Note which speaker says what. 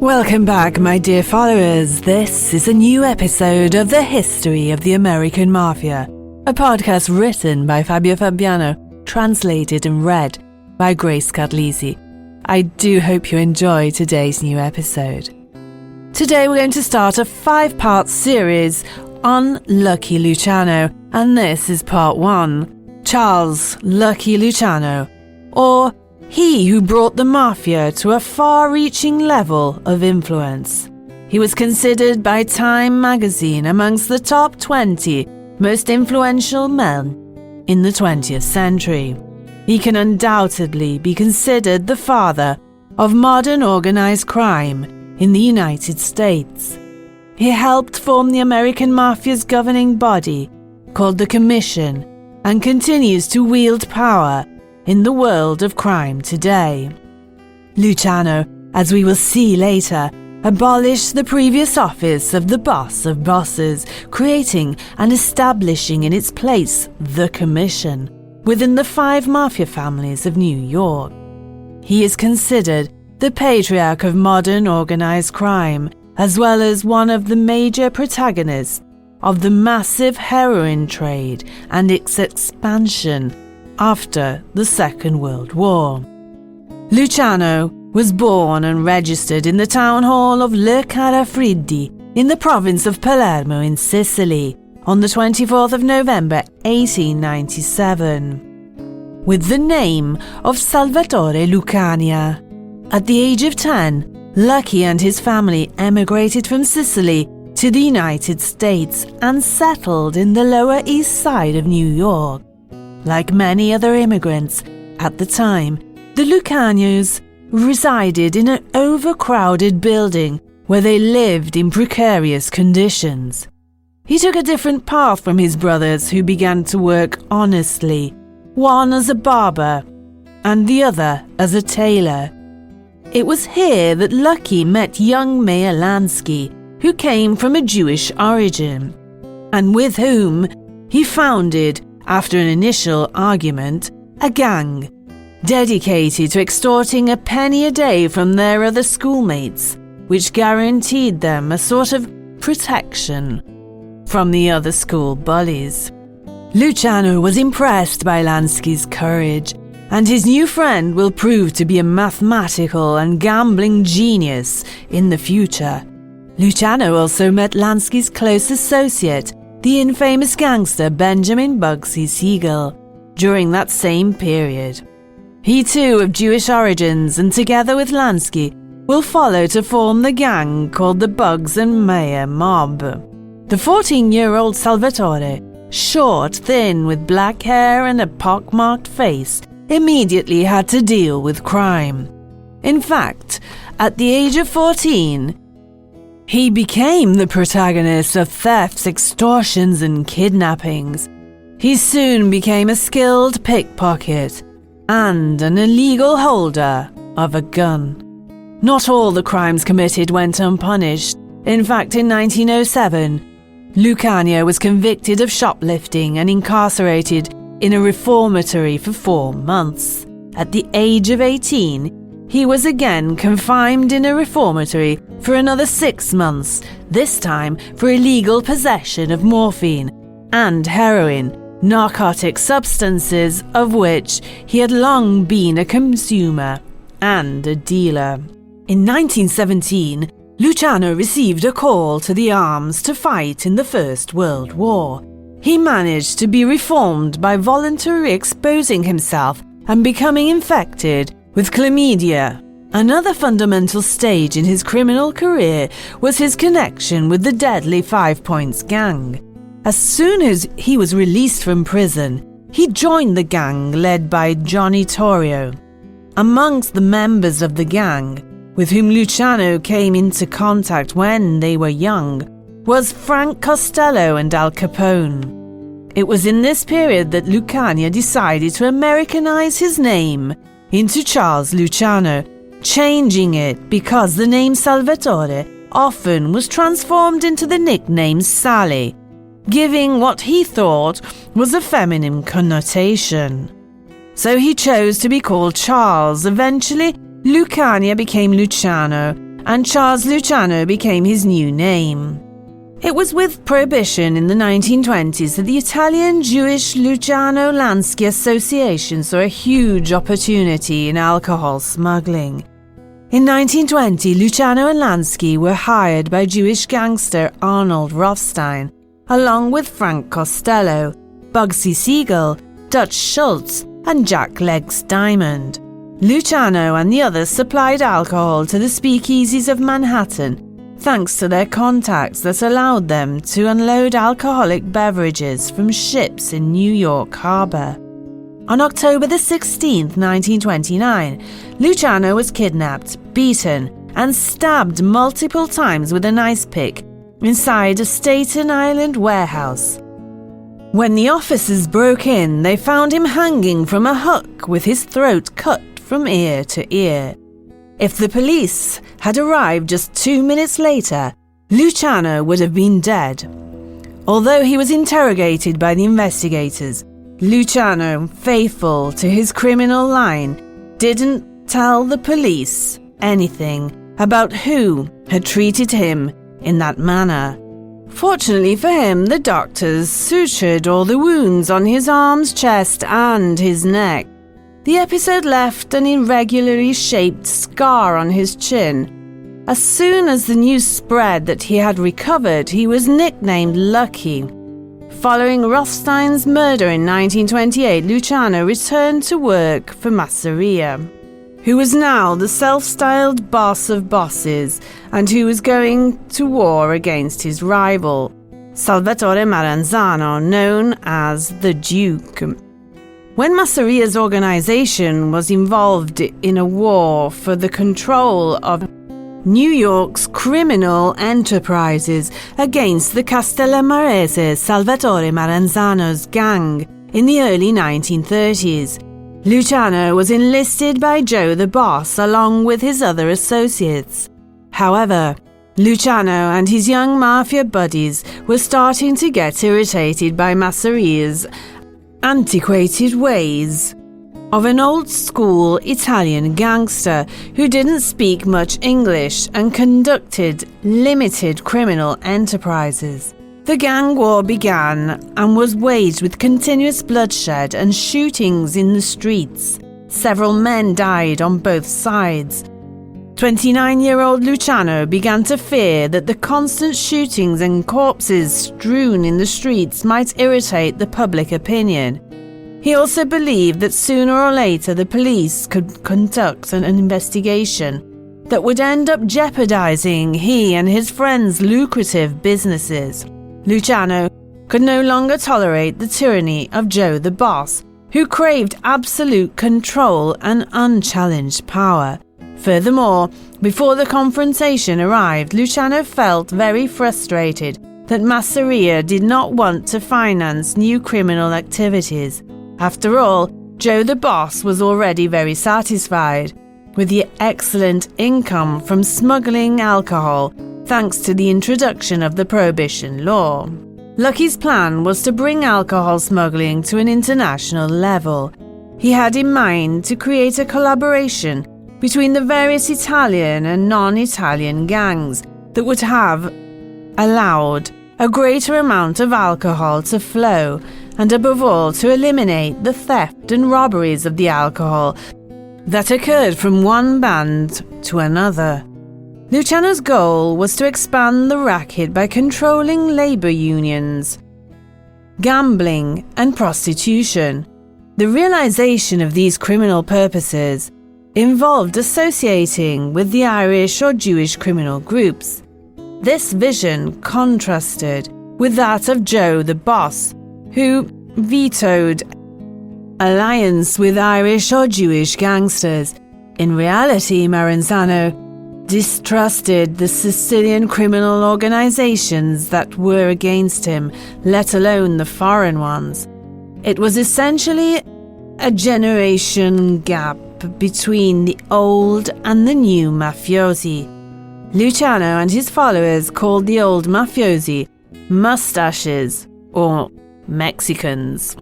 Speaker 1: Welcome back, my dear followers. This is a new episode of The History of the American Mafia, a podcast written by Fabio Fabiano, translated and read by Grace Carlisi. I do hope you enjoy today's new episode. Today we're going to start a 5-part series on Lucky Luciano, and this is part 1, Charles Lucky Luciano, or he who brought the Mafia to a far-reaching level of influence. He was considered by Time magazine amongst the top 20 most influential men in the 20th century. He can undoubtedly be considered the father of modern organized crime in the United States. He helped form the American Mafia's governing body, called the Commission, and continues to wield power in the world of crime today. Luciano, as we will see later, abolished the previous office of the boss of bosses, creating and establishing in its place the Commission within the 5 mafia families of New York. He is considered the patriarch of modern organized crime, as well as one of the major protagonists of the massive heroin trade and its expansion after the Second World War. Luciano was born and registered in the town hall of Le Carafriddi in the province of Palermo in Sicily on the 24th of November 1897, with the name of Salvatore Lucania. At the age of 10, Lucky and his family emigrated from Sicily to the United States and settled in the Lower East Side of New York. Like many other immigrants at the time, the Lucianos resided in an overcrowded building where they lived in precarious conditions. He took a different path from his brothers, who began to work honestly, one as a barber and the other as a tailor. It was here that Lucky met young Meyer Lansky, who came from a Jewish origin, and with whom he founded, after an initial argument, a gang dedicated to extorting a penny a day from their other schoolmates, which guaranteed them a sort of protection from the other school bullies. Luciano was impressed by Lansky's courage, and his new friend will prove to be a mathematical and gambling genius in the future. Luciano also met Lansky's close associate, the infamous gangster Benjamin Bugsy Siegel, during that same period. He too of Jewish origins, and together with Lansky will follow to form the gang called the Bugs and Meyer Mob. The 14-year-old Salvatore, short, thin, with black hair and a pockmarked face, immediately had to deal with crime. In fact, at the age of 14, he became the protagonist of thefts, extortions, and kidnappings. He soon became a skilled pickpocket and an illegal holder of a gun. Not all the crimes committed went unpunished. In fact, in 1907, Luciano was convicted of shoplifting and incarcerated in a reformatory for 4 months. At the age of 18, he was again confined in a reformatory for another 6 months, this time for illegal possession of morphine and heroin, narcotic substances of which he had long been a consumer and a dealer. In 1917, Luciano received a call to the arms to fight in the First World War. He managed to be reformed by voluntarily exposing himself and becoming infected with chlamydia. Another fundamental stage in his criminal career was his connection with the deadly 5 Points gang. As soon as he was released from prison, he joined the gang led by Johnny Torrio. Amongst the members of the gang, with whom Luciano came into contact when they were young, was Frank Costello and Al Capone. It was in this period that Luciano decided to Americanize his name into Charles Luciano, changing it because the name Salvatore often was transformed into the nickname Sally, giving what he thought was a feminine connotation. So he chose to be called Charles. Eventually, Luciano became Luciano, and Charles Luciano became his new name. It was with Prohibition in the 1920s that the Italian-Jewish Luciano Lansky Association saw a huge opportunity in alcohol smuggling. In 1920, Luciano and Lansky were hired by Jewish gangster Arnold Rothstein, along with Frank Costello, Bugsy Siegel, Dutch Schultz, and Jack Legs Diamond. Luciano and the others supplied alcohol to the speakeasies of Manhattan, thanks to their contacts that allowed them to unload alcoholic beverages from ships in New York Harbor. On October 16, 1929, Luciano was kidnapped, beaten, and stabbed multiple times with an ice pick inside a Staten Island warehouse. When the officers broke in, they found him hanging from a hook with his throat cut from ear to ear. If the police had arrived just 2 minutes later, Luciano would have been dead. Although he was interrogated by the investigators, Luciano, faithful to his criminal line, didn't tell the police anything about who had treated him in that manner. Fortunately for him, the doctors sutured all the wounds on his arms, chest, and his neck. The episode left an irregularly shaped scar on his chin. As soon as the news spread that he had recovered, he was nicknamed Lucky. Following Rothstein's murder in 1928, Luciano returned to work for Masseria, who was now the self-styled boss of bosses and who was going to war against his rival, Salvatore Maranzano, known as the Duke. When Masseria's organization was involved in a war for the control of New York's criminal enterprises against the Castellamarese Salvatore Maranzano's gang in the early 1930s, Luciano was enlisted by Joe the Boss along with his other associates. However, Luciano and his young mafia buddies were starting to get irritated by Masseria's antiquated ways of an old-school Italian gangster who didn't speak much English and conducted limited criminal enterprises. The gang war began and was waged with continuous bloodshed and shootings in the streets. Several men died on both sides. 29-year-old Luciano began to fear that the constant shootings and corpses strewn in the streets might irritate the public opinion. He also believed that sooner or later the police could conduct an investigation that would end up jeopardizing he and his friends' lucrative businesses. Luciano could no longer tolerate the tyranny of Joe the Boss, who craved absolute control and unchallenged power. Furthermore, before the confrontation arrived, Luciano felt very frustrated that Masseria did not want to finance new criminal activities. After all, Joe the Boss was already very satisfied with the excellent income from smuggling alcohol thanks to the introduction of the Prohibition law. Lucky's plan was to bring alcohol smuggling to an international level. He had in mind to create a collaboration between the various Italian and non-Italian gangs that would have allowed a greater amount of alcohol to flow and above all to eliminate the theft and robberies of the alcohol that occurred from one band to another. Luciano's goal was to expand the racket by controlling labor unions, gambling, and prostitution. The realization of these criminal purposes involved associating with the Irish or Jewish criminal groups. This vision contrasted with that of Joe the Boss, who vetoed alliance with Irish or Jewish gangsters. In reality, Maranzano distrusted the Sicilian criminal organizations that were against him, let alone the foreign ones. It was essentially a generation gap between the old and the new mafiosi. Luciano and his followers called the old mafiosi mustaches or Mexicans.